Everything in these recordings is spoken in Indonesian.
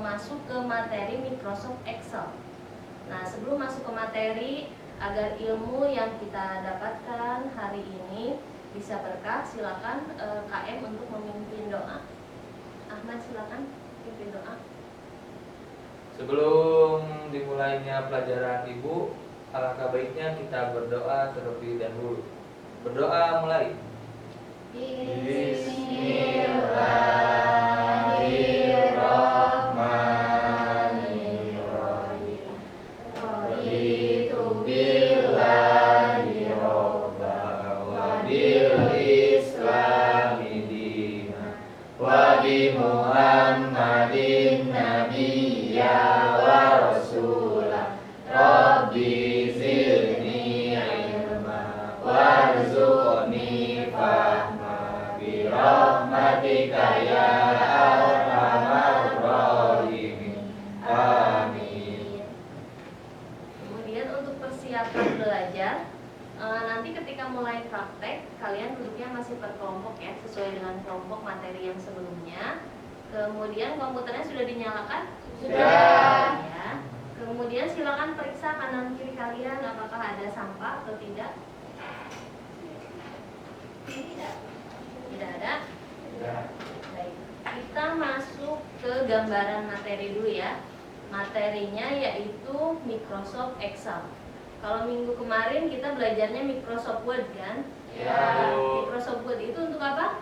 masuk ke materi Microsoft Excel. Nah, sebelum masuk ke materi, agar ilmu yang kita dapatkan hari ini bisa berkah, silakan KM untuk memimpin doa. Ahmad, silakan pimpin doa. Sebelum dimulainya pelajaran Ibu, alangkah baiknya kita berdoa terlebih dahulu. Berdoa mulai. Bismillahirrahmanirrahim. Raditu billahi robba wa bil islami dina wa bi Muhammadin nabiyya wa rasulah. Rabbi zidni ilma warzuqni fahma bi rahmatika ya arhamar rahimin. Amin. Kemudian untuk persiapan belajar, nanti ketika mulai praktek, kalian duduknya masih per kelompok ya, sesuai dengan kelompok materi yang sebelumnya. Kemudian komputernya sudah dinyalakan? Sudah. Ya. Kemudian silakan periksa kanan kiri kalian apakah ada sampah atau tidak. Tidak ada. Baik. Kita masuk ke gambaran materi dulu ya. Materinya yaitu Microsoft Excel. Kalau minggu kemarin kita belajarnya Microsoft Word kan? Ya. Microsoft Word itu untuk apa?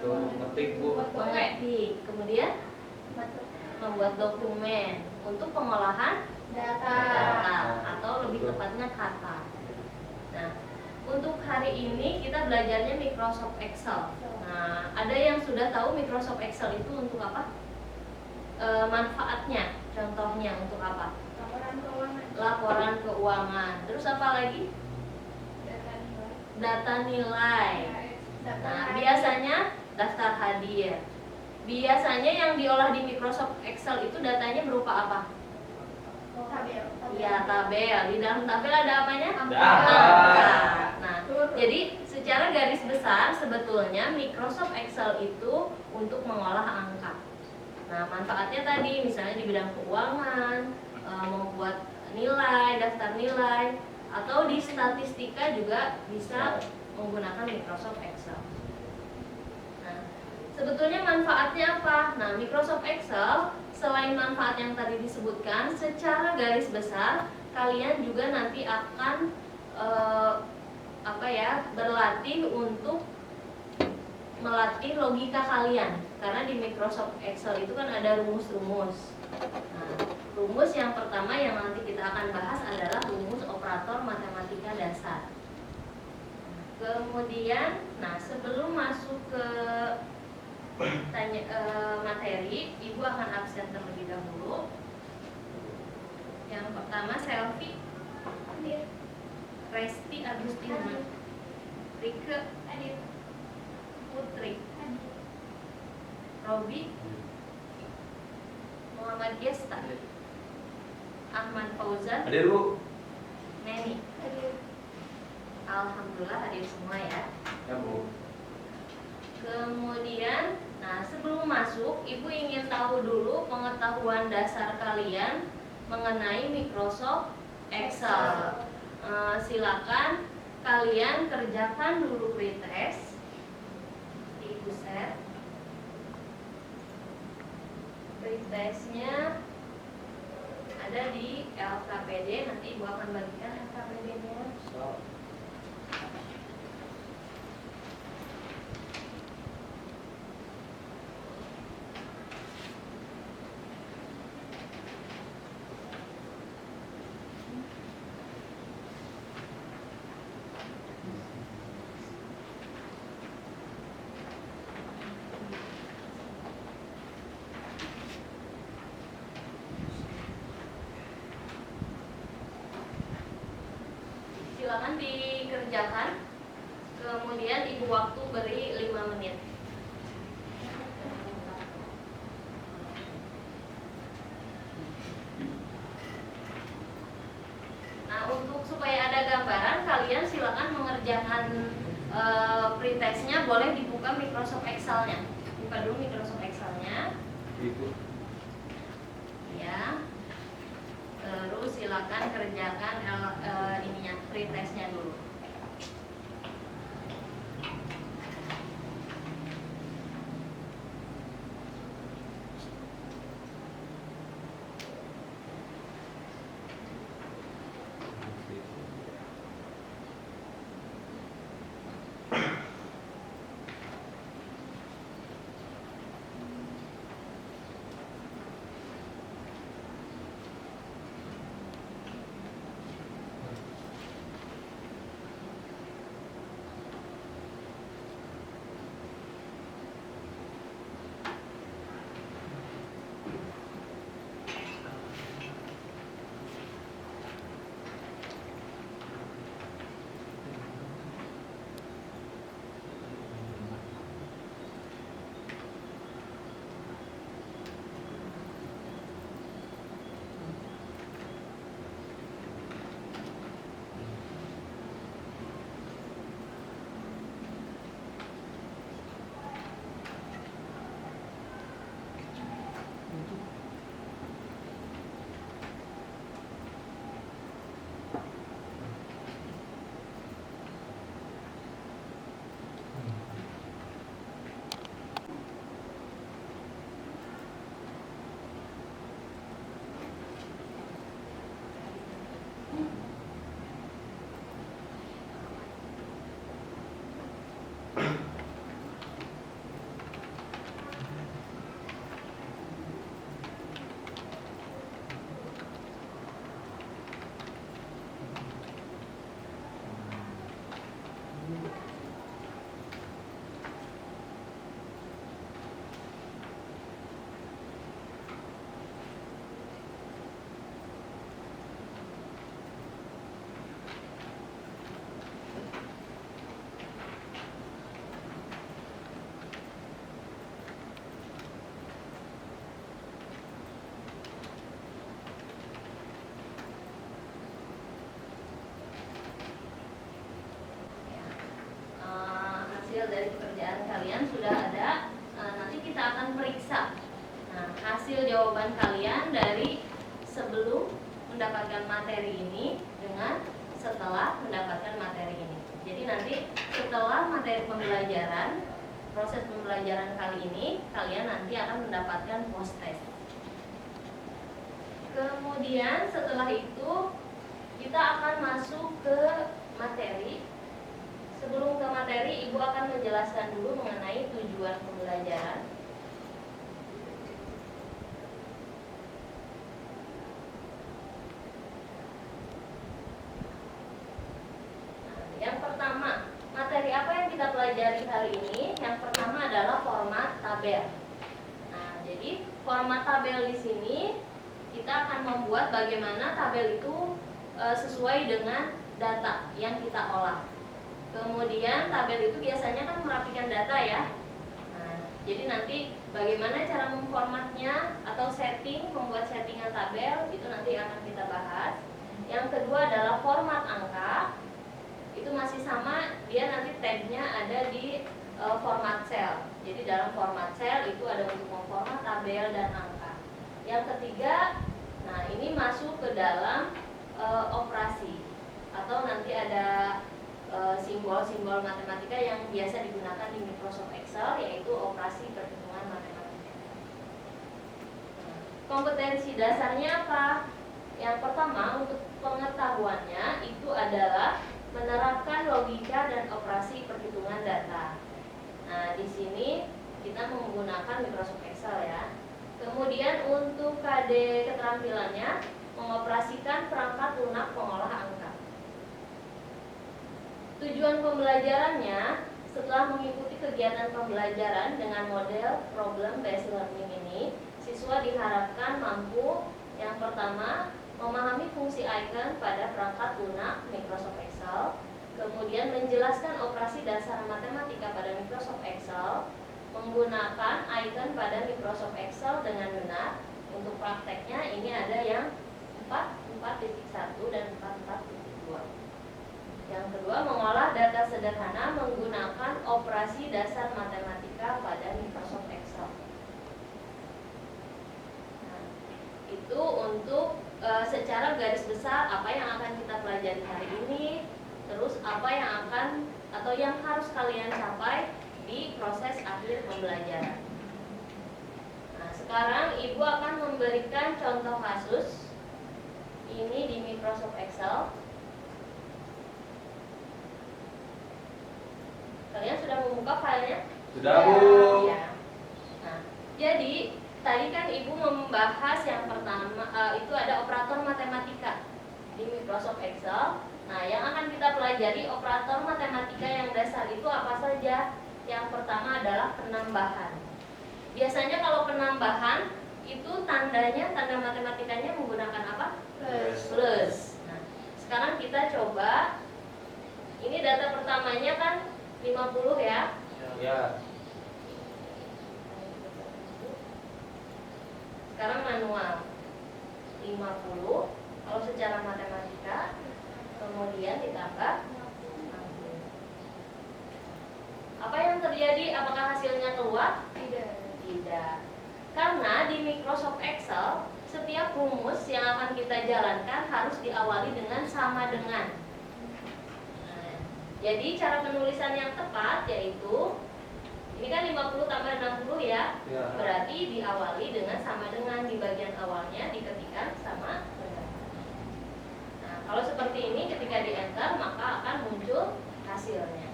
Untuk ngetik, Bu. Mengetik. Kemudian membuat dokumen untuk pengolahan data atau lebih tepatnya kata. Nah, untuk hari ini kita belajarnya Microsoft Excel. Nah, ada yang sudah tahu Microsoft Excel itu untuk apa? Manfaatnya, contohnya untuk apa? Laporan keuangan. Terus apa lagi? Data nilai. Nah, biasanya daftar hadir. Biasanya yang diolah di Microsoft Excel itu datanya berupa apa? Ya, tabel. Di dalam tabel ada apanya? Data. Nah, jadi secara garis besar sebetulnya Microsoft Excel itu untuk mengolah angka. Nah, manfaatnya tadi misalnya di bidang keuangan, membuat nilai, daftar nilai, atau di statistika juga bisa menggunakan Microsoft Excel. Nah, sebetulnya manfaatnya apa? Nah, Microsoft Excel selain manfaat yang tadi disebutkan, secara garis besar kalian juga nanti akan berlatih untuk melatih logika kalian. Karena di Microsoft Excel itu kan ada rumus-rumus. Nah, rumus yang pertama yang nanti kita akan bahas adalah rumus operator matematika dasar. Kemudian, nah sebelum masuk ke materi, Ibu akan absen terlebih dahulu. Yang pertama Selfie, Resti Agustina, Rike, Putri, Robi, Muhammad Gesta, Ahmad Fauzan, Hadir, Bu. Neni. Alhamdulillah hadir semua ya. Ya, Bu. Kemudian, nah sebelum masuk, Ibu ingin tahu dulu pengetahuan dasar kalian mengenai Microsoft Excel. Silakan kalian kerjakan dulu pretest. Ibu share. Pretestnya ada di LKPD. Nanti Ibu akan bagikan LKPD-nya. Silakan dikerjakan. Kemudian Ibu waktu beri 5 menit. Nah, untuk supaya ada gambaran, kalian silakan mengerjakan pretestnya. Boleh dibuka Microsoft Excel-nya. Buka dulu Microsoft Excel-nya. Ibu. Ya. Terus silakan kerjakan ininya pretestnya dulu. Hasil dari pekerjaan kalian sudah ada. Nanti kita akan periksa hasil jawaban kalian dari sebelum mendapatkan materi ini dengan setelah mendapatkan materi ini. Jadi nanti setelah materi pembelajaran, proses pembelajaran kali ini, kalian nanti akan mendapatkan post test. Kemudian setelah itu kita akan masuk ke materi. Sebelum ke materi, Ibu akan menjelaskan dulu mengenai tujuan pembelajaran. Yang pertama, materi apa yang kita pelajari kali ini? Yang pertama adalah format tabel. Nah, jadi format tabel di sini kita akan membuat bagaimana tabel itu sesuai dengan data yang kita olah. Kemudian tabel itu biasanya kan merapikan data ya. Nah, jadi nanti bagaimana cara memformatnya atau membuat settingan tabel itu nanti akan kita bahas. Yang kedua adalah format angka. Itu masih sama, dia nanti tabnya ada di format cell. Jadi dalam format cell itu ada untuk memformat tabel dan angka. Yang ketiga, nah ini masuk ke dalam operasi atau nanti ada simbol-simbol matematika yang biasa digunakan di Microsoft Excel, yaitu operasi perhitungan matematika. Kompetensi dasarnya apa? Yang pertama, untuk pengetahuannya itu adalah menerapkan logika dan operasi perhitungan data. Nah, di sini kita menggunakan Microsoft Excel ya. Kemudian untuk KD keterampilannya mengoperasikan perangkat lunak pengolah angka. Tujuan pembelajarannya, setelah mengikuti kegiatan pembelajaran dengan model problem based learning ini, siswa diharapkan mampu yang pertama memahami fungsi icon pada perangkat lunak Microsoft Excel, kemudian menjelaskan operasi dasar matematika pada Microsoft Excel, menggunakan icon pada Microsoft Excel dengan benar. Untuk prakteknya ini ada yang 4.1 dan 4.2. Yang kedua, mengolah data sederhana menggunakan operasi dasar matematika pada Microsoft Excel. Nah, itu untuk secara garis besar apa yang akan kita pelajari hari ini, terus apa yang akan atau yang harus kalian capai di proses akhir pembelajaran. Nah, sekarang Ibu akan memberikan contoh kasus ini di Microsoft Excel. Kalian sudah membuka filenya? Sudah, Bu. Ya. Nah, jadi tadi kan Ibu membahas yang pertama itu ada operator matematika di Microsoft Excel. Nah, yang akan kita pelajari operator matematika yang dasar itu apa saja? Yang pertama adalah penambahan. Biasanya kalau penambahan itu tandanya, tanda matematikanya menggunakan apa? Plus. Nah, sekarang kita coba. Ini data pertamanya kan 50 ya. Ya. Sekarang manual 50 kalau secara matematika, kemudian ditambah 60. Apa yang terjadi? Apakah hasilnya keluar? Tidak. Karena di Microsoft Excel setiap rumus yang akan kita jalankan harus diawali dengan sama dengan. Nah, jadi cara penulisan yang tepat yaitu ini kan 50 tambah 60 ya. Ya. Berarti diawali dengan sama dengan, di bagian awalnya diketikkan sama dengan. Nah, kalau seperti ini ketika di enter maka akan muncul hasilnya.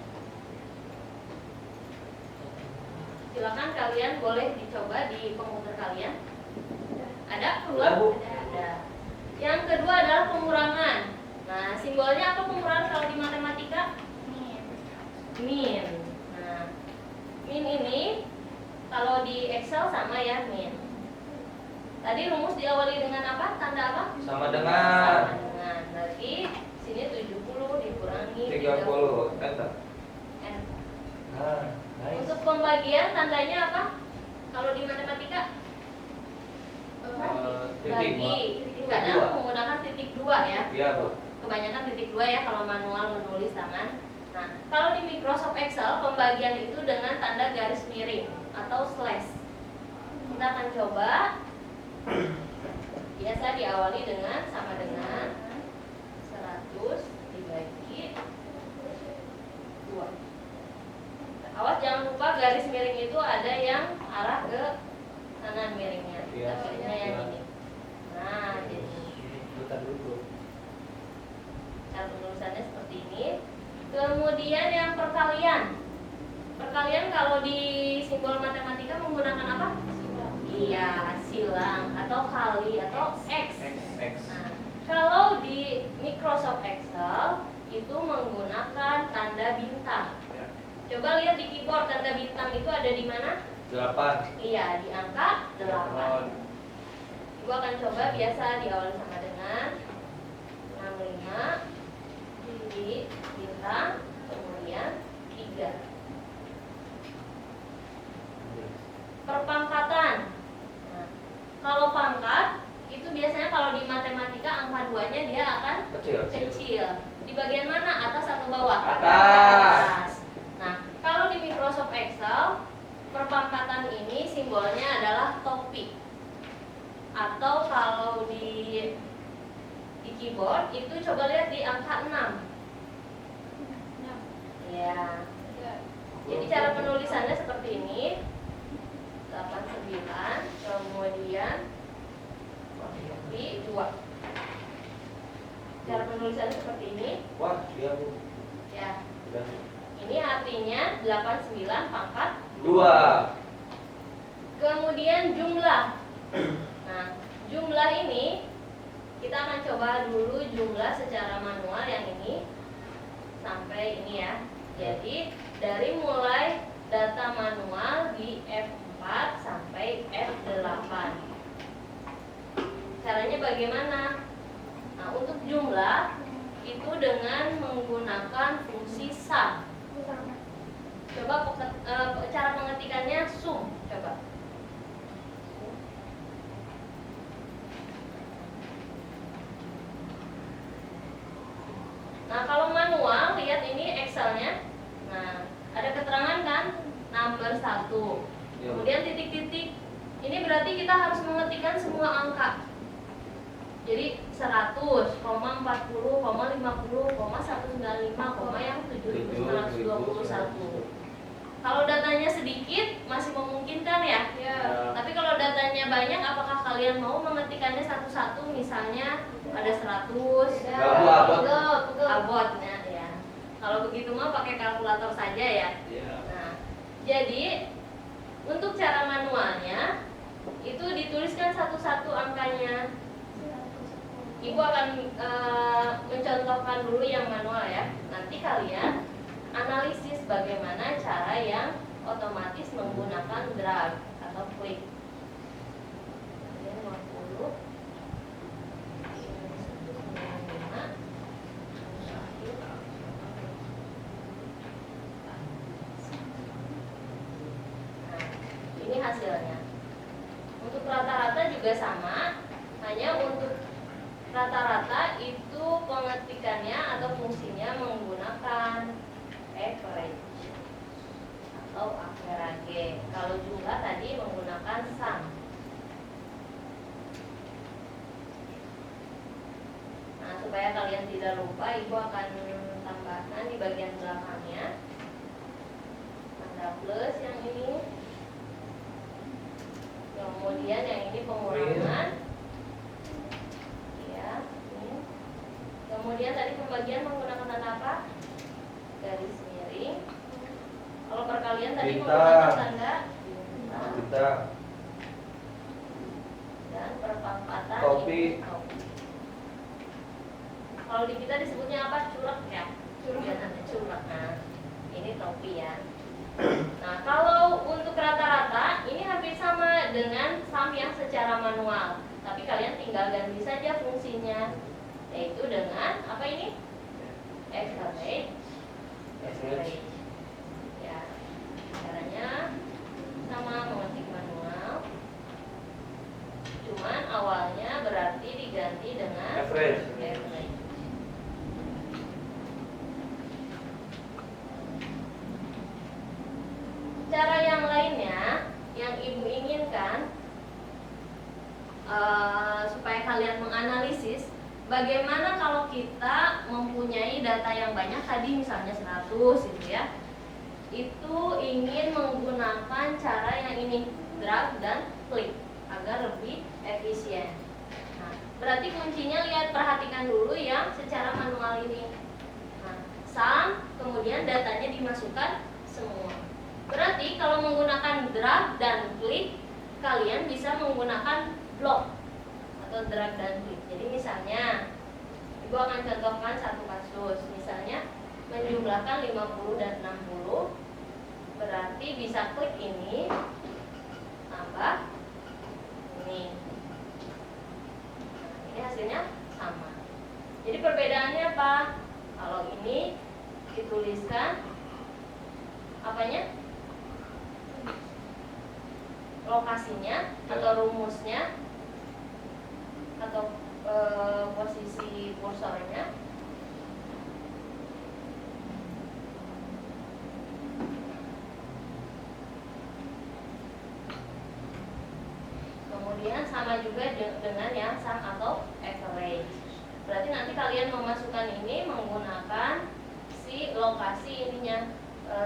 Silakan kalian boleh dicoba di komputer kalian. Ada keluar? Ada, Bu. Ada. Yang kedua adalah pengurangan. Nah, simbolnya apa pengurangan kalau di matematika? Min. Nah, min ini kalau di Excel sama ya, min. Tadi rumus diawali dengan apa? Tanda apa? Sama dengan Sama dengan. Berarti sini 70 dikurangi 30. Enter. N. Nah, nice. Untuk pembagian tandanya apa? Kalau di matematika? Titik, Bagi. titik Kadang dua. menggunakan titik 2 ya. Iya, Bu. Kebanyakan titik 2 ya kalau manual menulis tangan. Nah, kalau di Microsoft Excel pembagian itu dengan tanda garis miring atau slash. Kita akan coba. Biasa diawali dengan sama dengan 100 dibagi 2. Awas jangan lupa garis miring itu ada yang arah ke kanan miringnya. Iya. Kita pilihnya yang Iya. ini. Nah, jadi Bentar dulu. cara penulisannya seperti ini. Kemudian yang perkalian. Perkalian kalau di simbol matematika menggunakan apa? Iya, silang atau kali atau X. X. Nah, kalau di Microsoft Excel itu menggunakan tanda bintang. Ya. Coba lihat di keyboard tanda bintang itu ada di mana? 8. Iya, di angka 8. Ibu akan coba biasa diawali sama dengan 65 di bintang, kemudian 3. Perpangkatan. Nah, kalau pangkat itu biasanya kalau di matematika angka 2-nya dia akan kecil. Di bagian mana? Atas atau bawah? Atas. Nah, kalau di Microsoft Excel perpangkatan ini simbolnya adalah topi. Atau kalau di keyboard itu coba lihat di angka 6. Ya. Jadi cara penulisannya seperti ini. 89 kemudian di 2. Cara penulisannya seperti ini. Wah, iya, Bu. Ya. Udah. Ini artinya 89 pangkat 2. kemudian jumlah. Nah, jumlah ini kita akan coba dulu jumlah secara manual yang ini sampai ini ya. Jadi dari mulai data manual di F4 sampai F8. Caranya bagaimana? Nah, untuk jumlah itu dengan menggunakan fungsi sum. Coba cara pengetikannya sum. Coba. Nah, kalau manual lihat ini Excelnya. Nah, ada keterangan kan number 1. Ya. Kemudian titik-titik. Ini berarti kita harus mengetikkan semua angka. Jadi 100, 40, 50, 195, yang 7.921. Kalau datanya sedikit masih memungkinkan ya. Tapi kalau datanya banyak, apakah kalian mau mengetikkannya satu-satu? Misalnya ada 100. Abotnya ya. Kalau begitu mah pakai kalkulator saja ya. Nah, jadi untuk cara manualnya itu dituliskan satu-satu angkanya. Ibu akan mencontohkan dulu yang manual ya. Nanti kalian analisis bagaimana cara yang otomatis menggunakan drag atau klik. Ini 50. Ini hasilnya. Untuk rata-rata juga sama, hanya untuk rata-rata itu pengetikannya atau fungsinya menggunakan average atau average. Kalau jumlah tadi menggunakan sum. Nah, supaya kalian tidak lupa, ibu akan tambahkan di bagian belakangnya tanda plus yang ini. Kemudian yang ini pengurangan. Ya, ini. Kemudian tadi pembagian menggunakan tanda apa? Garis miring. Kalau perkalian tadi menggunakan tanda Kita dan perpangkatan Topi. ini topi. Kalau di kita disebutnya apa? Culek ya. Biasanya culek. Nah, ini topi ya. Nah, kalau untuk rata-rata ini hampir sama dengan sum yang secara manual, tapi kalian tinggal ganti saja fungsinya, yaitu dengan apa ini? Average. Ya, caranya sama, mengetik manual. Cuman awalnya berarti diganti dengan average. Cara yang lainnya yang ibu inginkan supaya kalian menganalisis bagaimana kalau kita mempunyai data yang banyak tadi misalnya 100 gitu ya, itu ingin menggunakan cara yang ini, drag dan klik agar lebih efisien. Nah, berarti kuncinya perhatikan dulu yang secara manual ini. Nah, sum, kemudian datanya dimasukkan semua. Berarti kalau menggunakan drag dan klik, kalian bisa menggunakan blok atau drag dan klik. Jadi misalnya, ibu akan contohkan satu kasus. Misalnya menjumlahkan 50 dan 60, berarti bisa klik ini tambah ini. Nah, ini hasilnya sama. Jadi perbedaannya apa? Kalau ini dituliskan apanya? Lokasinya atau rumusnya atau posisi kursornya. Kemudian sama juga dengan yang sum atau average. Berarti nanti kalian memasukkan ini menggunakan si lokasi ininya,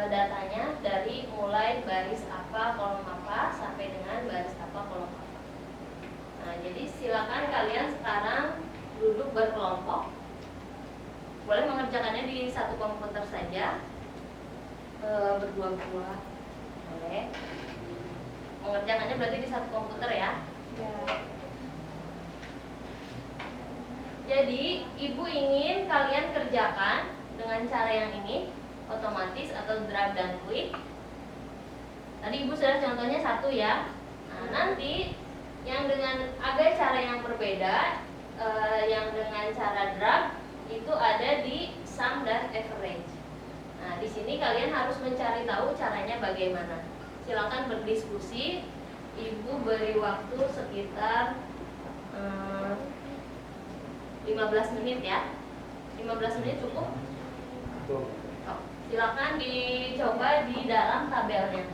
datanya dari mulai baris apa, kolom apa sampai dengan baris apa, kolom apa. Nah, jadi silakan kalian sekarang duduk berkelompok. Boleh mengerjakannya di satu komputer saja, berdua-dua boleh. Mengerjakannya berarti di satu komputer ya. Jadi ibu ingin kalian kerjakan dengan cara yang ini, otomatis atau drag dan klik. Tadi ibu sudah contohnya satu ya. Nah, nanti yang dengan agak cara yang berbeda, yang dengan cara drag itu ada di sum dan average. Nah, di sini kalian harus mencari tahu caranya bagaimana. Silakan berdiskusi. Ibu beri waktu sekitar 15 menit ya. 15 menit cukup? Silakan dicoba di dalam tabelnya.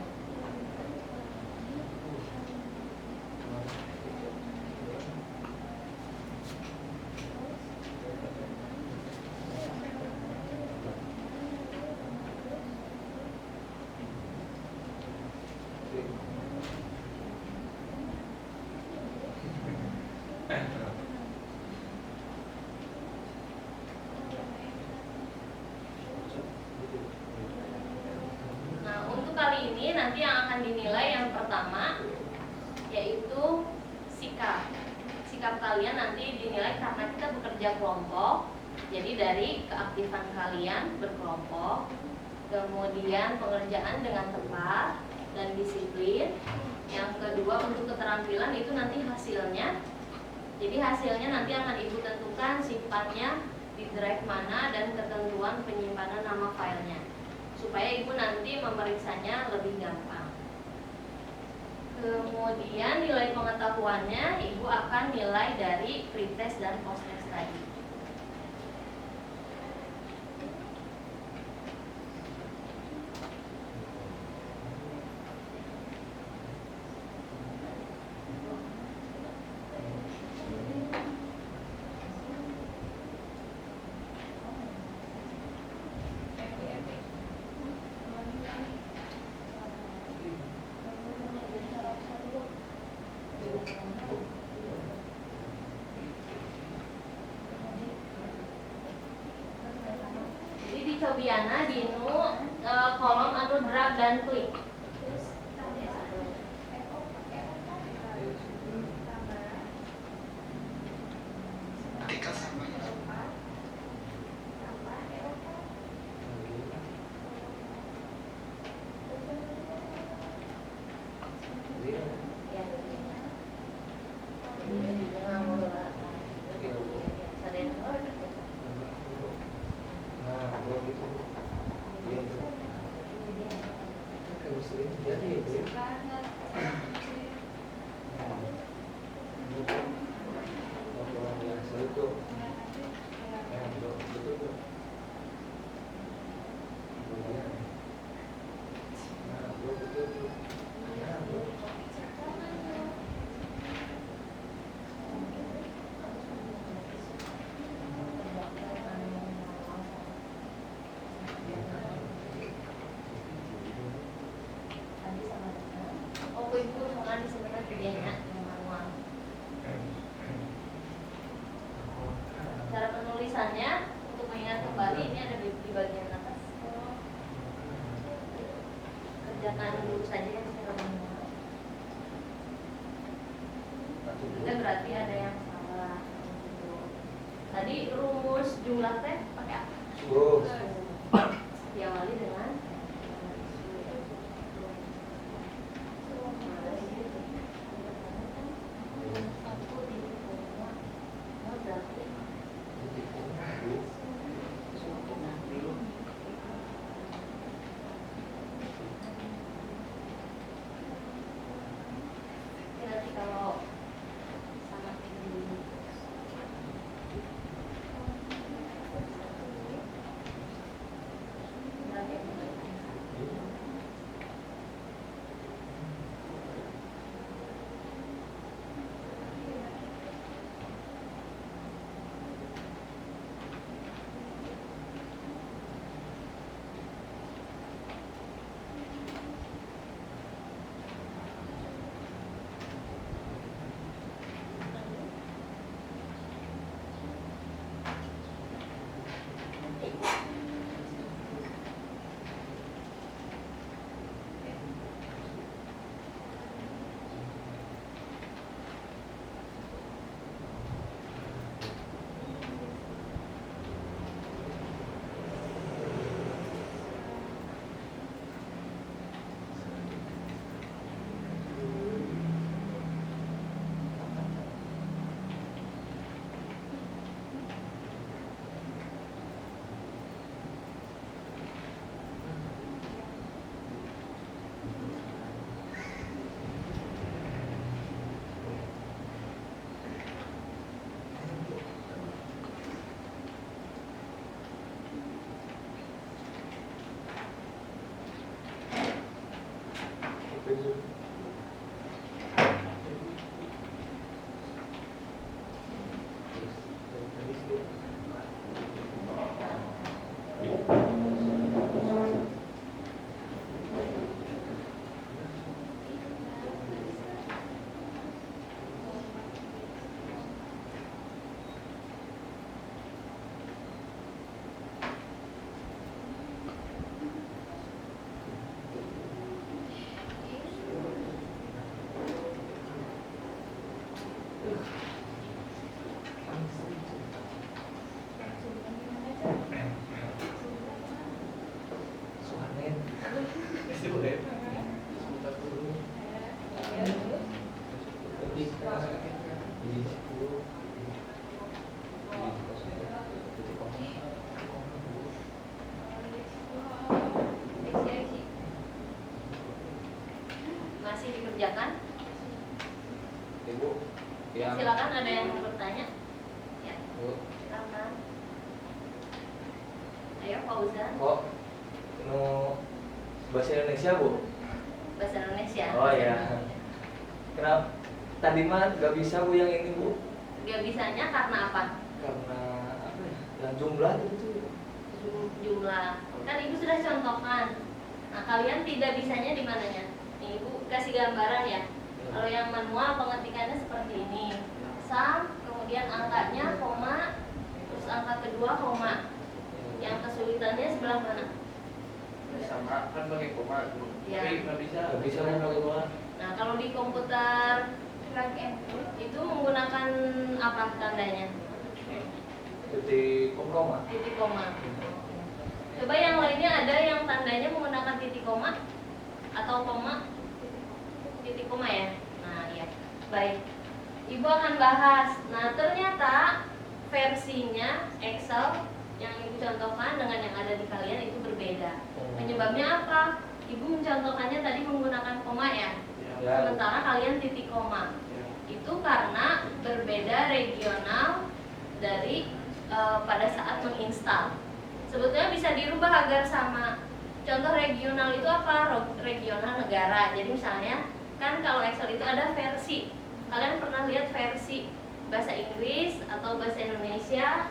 akan dinilai yang pertama yaitu sikap. Sikap kalian nanti dinilai karena kita bekerja kelompok. Jadi dari keaktifan kalian berkelompok, kemudian pengerjaan dengan tepat dan disiplin. Yang kedua untuk keterampilan itu nanti hasilnya. Jadi hasilnya nanti akan ibu tentukan simpannya di drive mana dan ketentuan penyimpanan nama filenya, supaya ibu nanti memeriksanya lebih gampang. Kemudian nilai pengetahuannya ibu akan nilai dari pretest dan posttest tadi. Jadi di Cobiana Dinu kolom anu drag dan klik. Ibu soalnya di sebenarnya kerjanya manual. Cara penulisannya untuk mengingat kembali ini ada di bagian atas. Kerjakan dulu saja yang secara manual. Itu berarti ada yang salah. Tadi rumus jumlah teh pakai apa? Diawali dengan nanti kalau sama tinggi berarti Suhanen. Masih dikerjakan? Ibu yang Silakan, ada yang mau bertanya? Ya, Bu, silakan. Ayo Fauzan, kok nu bahasa Indonesia Bu? bahasa Indonesia. Oh ya. Kenapa tadi mah gak bisa Bu yang ini Bu? Dia bisanya karena apa? Karena apa ya? Yang jumlah itu. Jumlah. Kan ibu sudah contohkan. Nah, kalian tidak bisanya di mananya? Nih, ibu kasih gambaran ya. Kalau yang manual pengetikannya seperti ini. Sum, kemudian angkanya koma, terus angka kedua koma. Yang kesulitannya sebelah mana? Sama kan pakai koma Ya. tapi nggak bisa Gak bisa Bu pakai bola. Nah, kalau di komputer itu menggunakan apa tandanya? Titik koma. Titik koma. Coba yang lainnya ada yang tandanya menggunakan titik koma atau koma? Titik koma ya. Nah, iya. Baik. Ibu akan bahas. Nah, ternyata versinya Excel yang Ibu contohkan dengan yang ada di kalian itu berbeda. Penyebabnya apa? Ibu mencontohkannya tadi menggunakan koma ya. Ya. Sementara kalian titik koma. Itu karena berbeda regional dari pada saat menginstal. Sebetulnya bisa dirubah agar sama. Contoh regional itu apa? Regional negara. Jadi misalnya kan kalau Excel itu ada versi. Kalian pernah lihat versi bahasa Inggris atau bahasa Indonesia?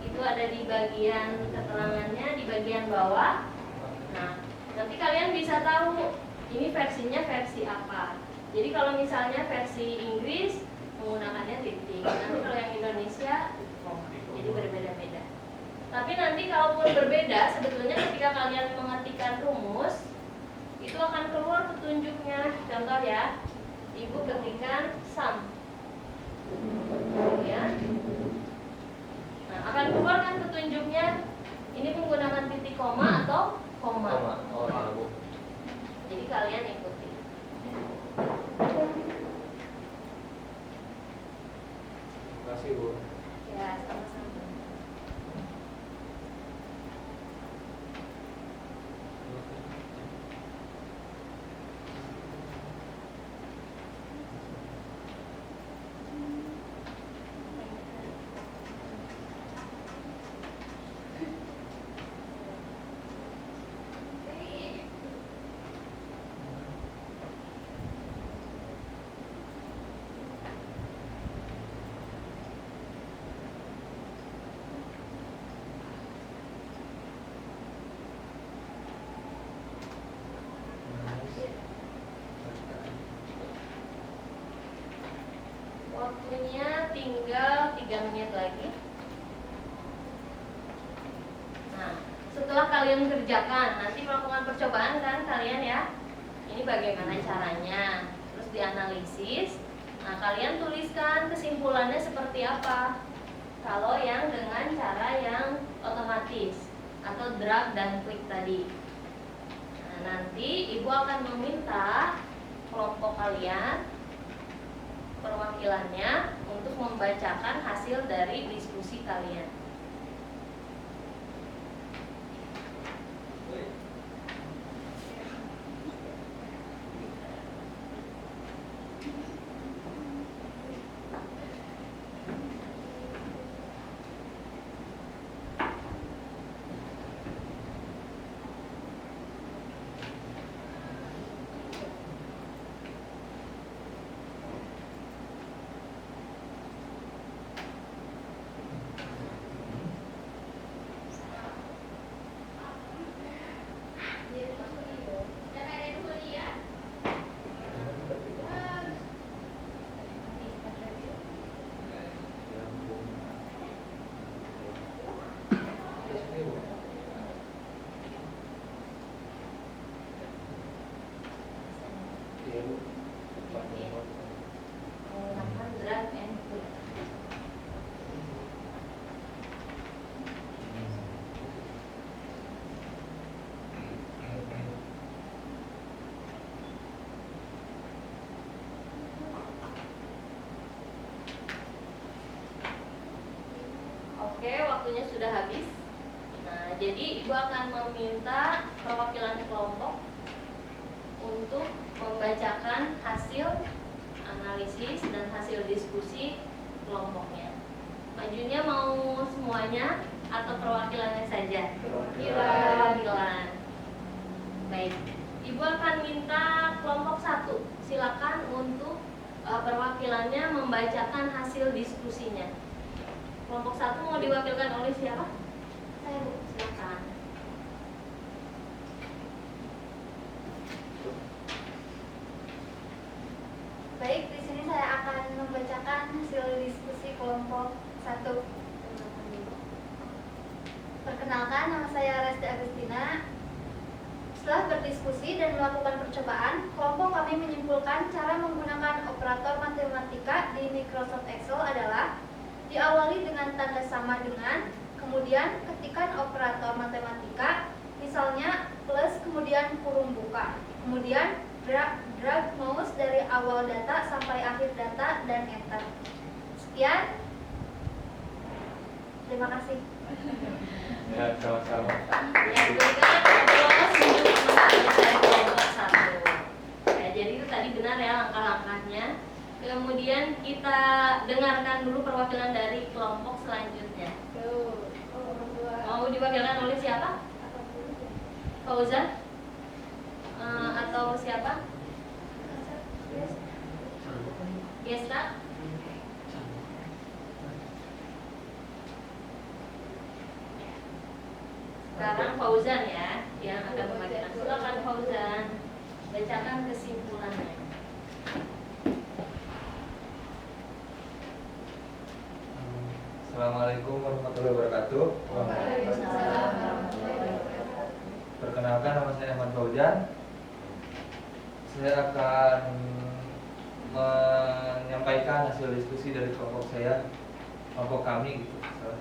Itu ada di bagian keterangannya di bagian bawah. Nah, nanti kalian bisa tahu ini versinya versi apa. Jadi kalau misalnya versi Inggris menggunakannya titik. Nanti kalau yang Indonesia jadi berbeda-beda. Tapi nanti kalaupun berbeda, sebetulnya ketika kalian mengetikkan rumus itu akan keluar petunjuknya. Contoh ya, Ibu ketikkan sum, ya. Nah, akan keluar kan petunjuknya. Ini menggunakan titik koma atau koma. Koma. Oh ya Bu. Jadi kalian ikuti. Terima kasih Bu. Ya, sama-sama. Waktunya tinggal 3 menit lagi. Nah, setelah kalian kerjakan, nanti melakukan percobaan kan kalian ya. Ini bagaimana caranya, terus dianalisis. Nah, kalian tuliskan kesimpulannya seperti apa. Kalau yang dengan cara yang otomatis atau drag dan klik tadi. Nah, nanti ibu akan meminta kelompok kalian perwakilannya untuk membacakan hasil dari diskusi kalian. Oke, waktunya sudah habis. Nah, jadi Ibu akan meminta perwakilan kelompok untuk membacakan hasil analisis dan hasil diskusi kelompoknya. Majunya mau semuanya atau perwakilannya saja? Perwakilan. Baik, Ibu akan minta kelompok 1. Silakan untuk perwakilannya membacakan hasil diskusinya. Kelompok 1 mau diwakilkan oleh siapa? Saya, Bu. Silakan. Baik, di sini saya akan membacakan hasil diskusi kelompok 1. Perkenalkan, nama saya Resti Agustina. Setelah berdiskusi dan melakukan percobaan, kelompok kami menyimpulkan cara menggunakan operator matematika di Microsoft Excel adalah diawali dengan tanda sama dengan, kemudian ketikkan operator matematika, misalnya plus kemudian kurung buka, kemudian drag mouse dari awal data sampai akhir data dan enter. Sekian. Terima kasih. Ya, sama-sama. Ya, berikan aplaus untuk teman-teman dari kelompok 1. Ya, jadi itu tadi benar ya langkah-langkahnya. Kemudian kita dengarkan dulu perwakilan dari kelompok selanjutnya. Mau diwakilkan oleh siapa? Fauzan? Atau siapa? Gesta? Sekarang Fauzan ya yang akan membacakan. Silakan Fauzan, bacakan kesimpulannya. Assalamualaikum warahmatullahi wabarakatuh. Perkenalkan, nama saya Ahmad Fauzan. Saya akan menyampaikan hasil diskusi dari kelompok saya, kelompok kami gitu.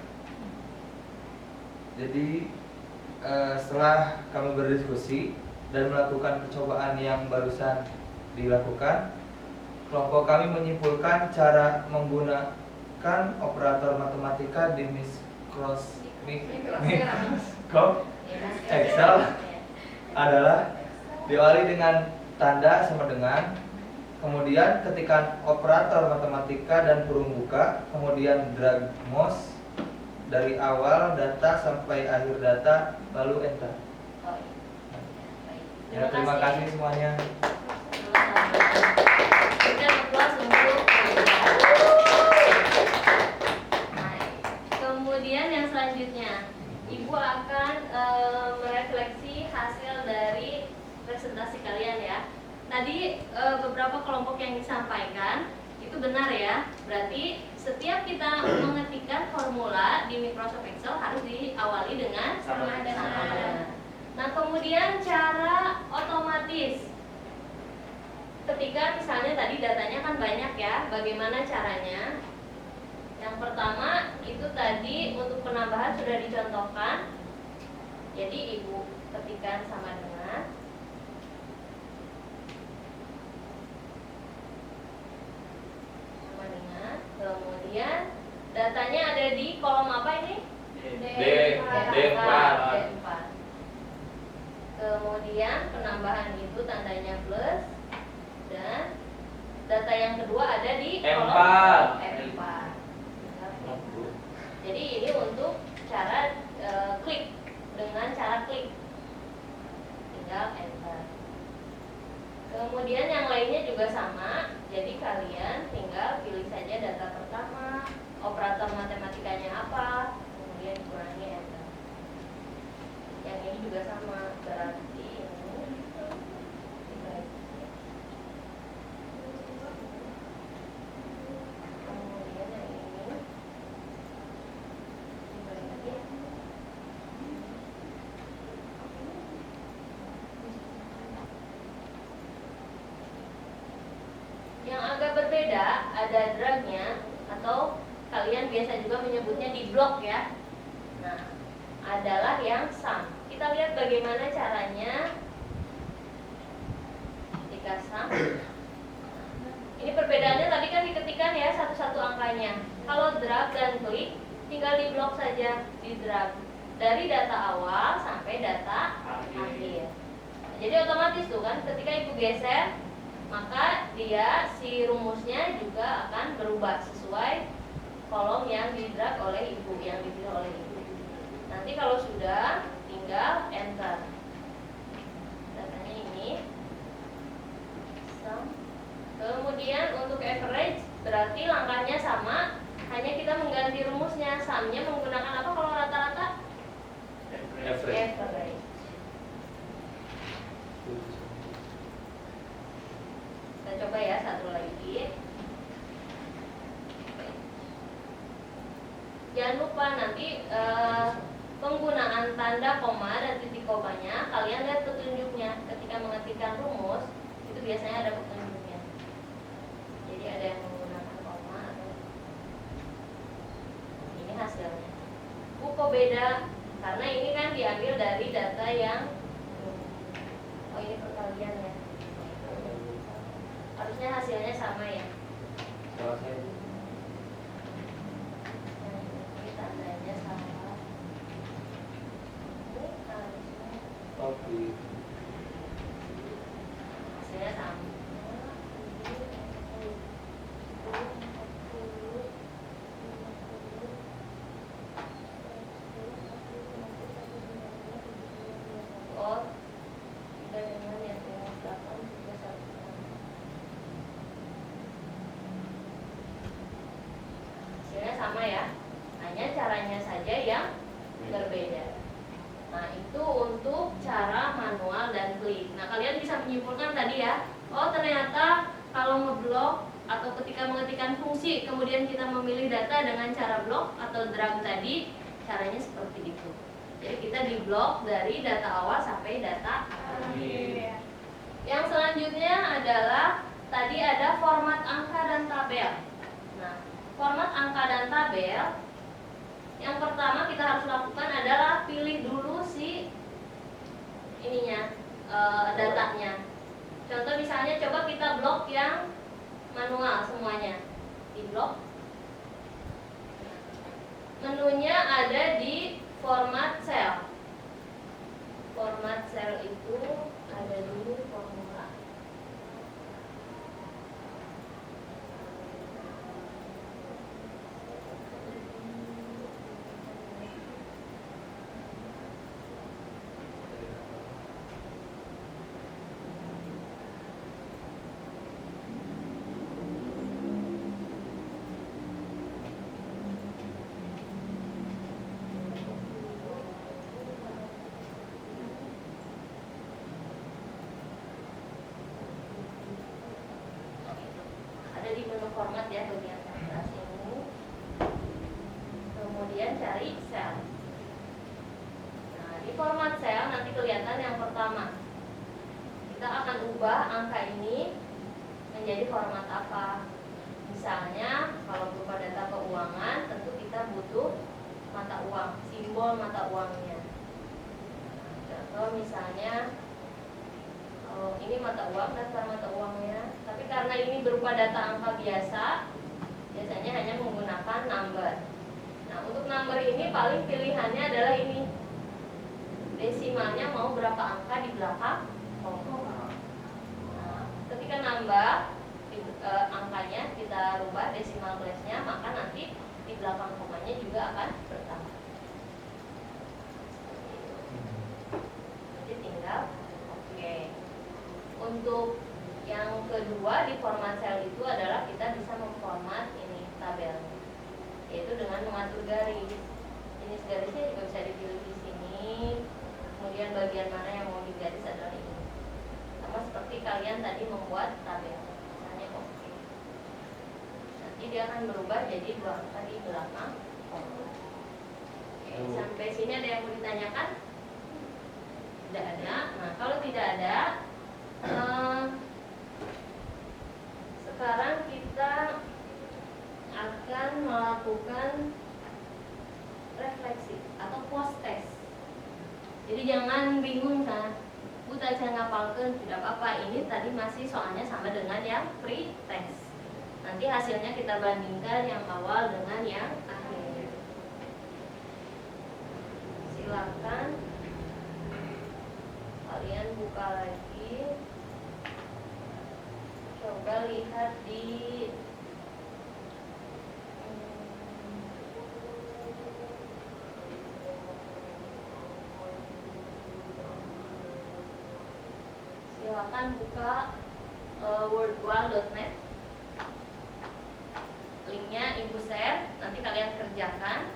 Jadi setelah kami berdiskusi dan melakukan percobaan yang barusan dilakukan, kelompok kami menyimpulkan cara menggunakan operator matematika di Microsoft Excel adalah diawali dengan tanda sama dengan, kemudian ketikkan operator matematika dan kurung buka, kemudian drag mouse dari awal data sampai akhir data, lalu enter. Ya, terima kasih semuanya. Berikan aplaus untuk kemudian yang selanjutnya, Ibu akan merefleksi hasil dari presentasi kalian ya. Tadi beberapa kelompok yang disampaikan itu benar ya. Berarti setiap kita mengetikkan formula di Microsoft Excel harus diawali dengan sama dan sama. Nah, kemudian cara otomatis. Ketika misalnya tadi datanya kan banyak ya, bagaimana caranya? Yang pertama itu tadi untuk penambahan sudah dicontohkan. Jadi Ibu ketikkan sama dengan, kemudian datanya ada di kolom apa ini? D4. Kemudian penambahan itu tandanya plus, dan data yang kedua ada di kolom M4. Jadi ini untuk cara klik, dengan cara klik tinggal enter. Kemudian yang lainnya juga sama. Jadi kalian tinggal pilih saja data pertama, operator matematikanya apa, kemudian kurangi enter. Yang ini juga sama, berarti ini kemudian yang ini dibagi. Yang agak berbeda ada dragnya, atau kalian biasa juga menyebutnya di blok ya. Nah, adalah yang sum. Kita lihat bagaimana caranya ketika sum. Ini perbedaannya tadi kan diketikkan ya satu-satu angkanya. Kalau drag dan klik tinggal di blok saja, di drag dari data awal sampai data akhir. Jadi otomatis tuh kan ketika ibu geser, maka dia si rumusnya juga akan berubah sesuai kolom yang di drag oleh ibu, yang dipilih oleh ibu. Nanti kalau sudah tinggal enter. Datanya ini. Kemudian untuk average berarti langkahnya sama, hanya kita mengganti rumusnya. Sumnya menggunakan apa kalau rata-rata? Average. Average. Kita coba ya satu lagi. Jangan lupa nanti penggunaan tanda koma dan titik komanya, kalian lihat petunjuknya ketika mengetikkan rumus itu biasanya ada petunjuknya. Jadi ada yang menggunakan koma atau ini hasilnya. Kok beda? Karena ini kan diambil dari data yang ini perkalian ya. Harusnya hasilnya sama ya. Salah saya. Ini tandanya sama. Ini harusnya Oke. hasilnya sama. Oh, tidak dengan yang 831. Hasilnya sama ya, hanya caranya saja yang berbeda. Nah itu untuk cara manual dan klik. Nah kalian bisa menyimpulkan tadi ya, oh ternyata kalau ngeblok atau ketika mengetikkan fungsi kemudian kita memilih data dengan cara blok atau drag tadi, caranya seperti itu. Jadi kita di blok dari data awal sampai data akhir. Yang selanjutnya adalah tadi ada format angka dan tabel. Nah, format angka dan tabel yang pertama kita harus lakukan adalah pilih dulu si ininya, datanya. Contoh misalnya coba kita blok yang manual semuanya. Di blok. Menunya ada di format cell. Format cell itu ada dulu formula. Ada di menu format ya bagian atas ini. Kemudian cari cell. Nah, di format cell nanti kelihatan yang pertama. Kita akan ubah angka ini menjadi format apa? Misalnya kalau berupa data keuangan, tentu kita butuh mata uang, simbol mata uangnya. Contoh misalnya ini mata uang, daftar mata uangnya. Tapi karena ini berupa data angka biasa, biasanya hanya menggunakan number. Nah, untuk number ini paling pilihannya adalah ini. Desimalnya mau berapa angka di belakang koma. Nah, ketika nambah angkanya kita rubah desimal place-nya, maka nanti di belakang komanya juga akan bertambah. Jadi tinggal oke. Untuk yang kedua di format cell itu adalah kita bisa memformat ini tabelnya, yaitu dengan mengatur garis. Jenis garisnya juga bisa dipilih di sini. Kemudian bagian mana yang mau digaris adalah ini. Sama seperti kalian tadi membuat tabel. Misalnya oke. Nanti dia akan berubah jadi 2 angka di belakang koma. Oke, sampai sini ada yang mau ditanyakan? Tidak ada. Nah, kalau tidak ada, sekarang kita akan melakukan refleksi atau post test. Jadi jangan bingung kan, Bu tak saya ngapalkan, tidak apa-apa. Ini tadi masih soalnya sama dengan yang pre test. Nanti hasilnya kita bandingkan yang awal dengan yang akhir. silakan kalian buka lagi, coba lihat di silakan buka wordwall.net. Linknya ibu share, nanti kalian kerjakan.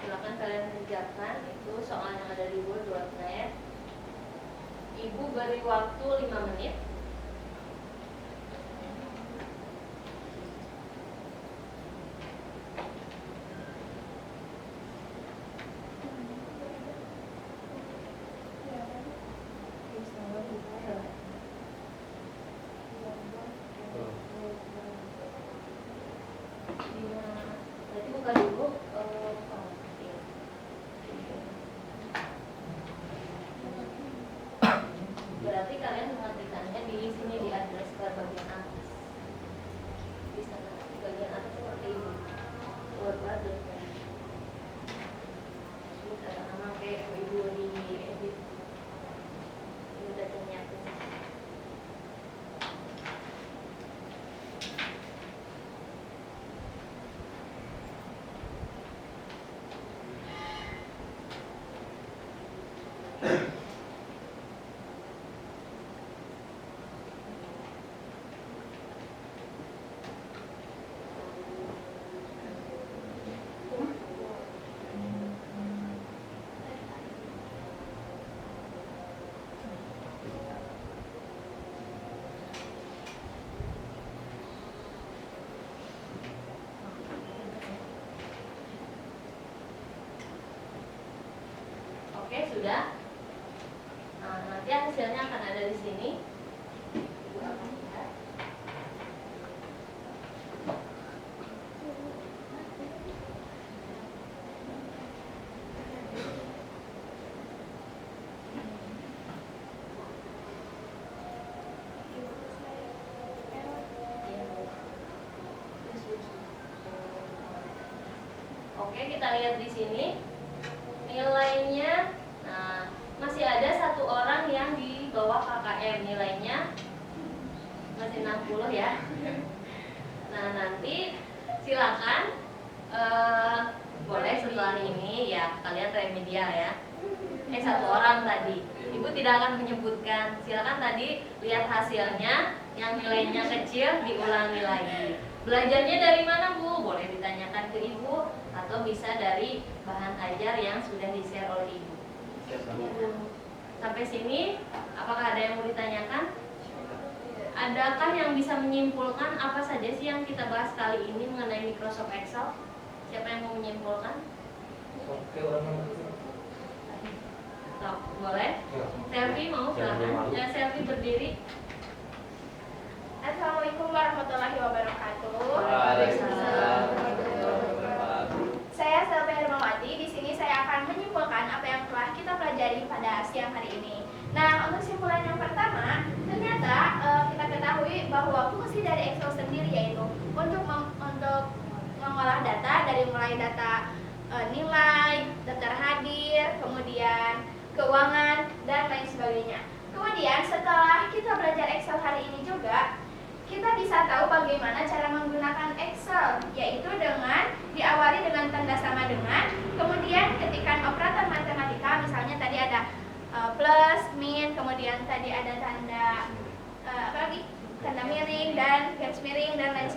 Silakan kalian kerjakan itu soal yang ada di word.net. Ibu beri waktu 5 menit. Berarti buka dulu berarti kalian mengetikkannya di sini di address bar bagian atas. Di sana di bagian atas seperti ini. Wordwall.net. Sudah sama kayak ibu di edit. Ini udah ternyata. Oke, sudah. Nah, nanti hasilnya akan ada di sini. Ibu akan lihat. Oke, kita lihat di sini nilainya. Nah, masih ada satu orang yang di bawah KKM, nilainya masih 60 ya. Nah, nanti silakan boleh setelah ini ya kalian remedial ya. Satu orang tadi, ibu tidak akan menyebutkan. Silakan tadi lihat hasilnya, yang nilainya kecil diulangi lagi. Belajarnya dari mana bu? Boleh ditanyakan ke ibu atau bisa dari bahan ajar yang sudah di-share oleh ibu. Sampai sini, apakah ada yang mau ditanyakan? Adakah yang bisa menyimpulkan apa saja sih yang kita bahas kali ini mengenai Microsoft Excel? Siapa yang mau menyimpulkan? Oke, orang boleh? Selfie mau silakan. Ya, selfie berdiri. Assalamualaikum warahmatullahi wabarakatuh. Waalaikumsalam. Saya Selvi Hermawati. Di sini saya akan menyimpulkan apa yang telah kita pelajari pada siang hari ini. Nah, untuk simpulan yang pertama, ternyata kita ketahui bahwa fungsi dari Excel sendiri yaitu untuk mengolah data dari mulai data nilai, daftar hadir, kemudian keuangan dan lain sebagainya. Kemudian setelah kita belajar Excel hari ini juga, kita bisa tahu bagaimana cara menggunakan Excel, yaitu dengan diawali dengan tanda sama dengan, kemudian ketikkan operator matematika, misalnya tadi ada plus, min, kemudian tadi ada tanda apa lagi? Tanda miring dan garis miring dan lain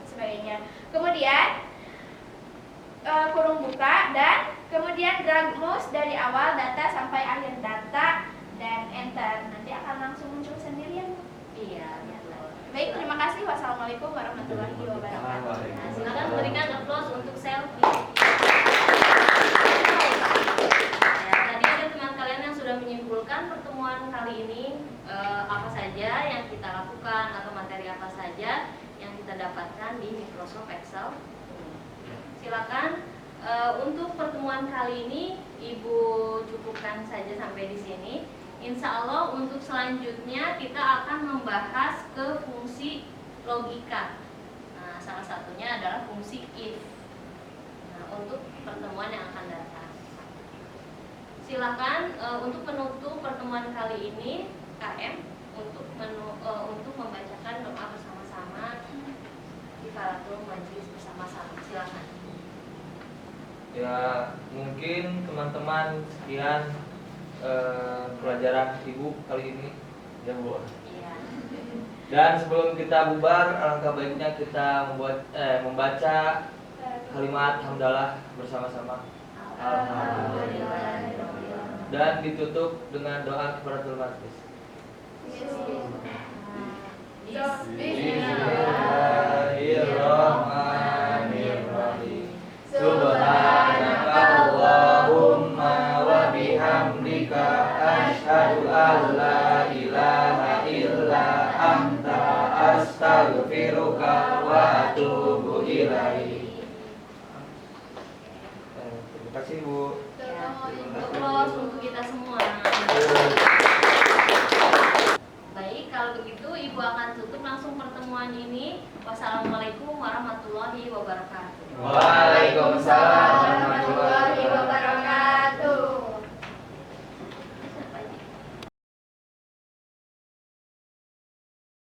sebagainya. Kemudian kurung buka dan kemudian drag mouse dari awal data sampai akhir data dan enter. Nanti akan langsung muncul sendirian. Iya, betul. Baik, terima kasih. Wassalamualaikum warahmatullahi wabarakatuh. Nah, silakan berikan applause untuk selfie. Ya, tadi ada teman kalian yang sudah menyimpulkan pertemuan kali ini apa saja yang kita lakukan atau materi apa saja yang kita dapatkan di Microsoft Excel. Silakan untuk pertemuan kali ini Ibu cukupkan saja sampai di sini. Insya Allah untuk selanjutnya kita akan membahas ke fungsi logika. Nah, salah satunya adalah fungsi if. Nah, untuk pertemuan yang akan datang. Silakan untuk penutup pertemuan kali ini KM untuk membacakan doa bersama-sama kifaratul majlis bersama-sama. Silakan. Ya, mungkin teman-teman sekian pelajaran Ibu kali ini ya Bu. Iya. Dan sebelum kita bubar, alangkah baiknya kita membaca kalimat hamdalah bersama-sama. Alhamdulillah. Dan ditutup dengan doa kifaratul majlis. Bismillahirrahmanirrahim. Subhanakallahumma wa bihamdika asyhadu an la ilaha illa anta astaghfiruka wa atubu ilaik. Terima kasih Bu. Terus untuk kita semua. Baik, kalau begitu Ibu akan tutup langsung pertemuan ini. Wassalamualaikum warahmatullahi wabarakatuh. Waalaikumsalam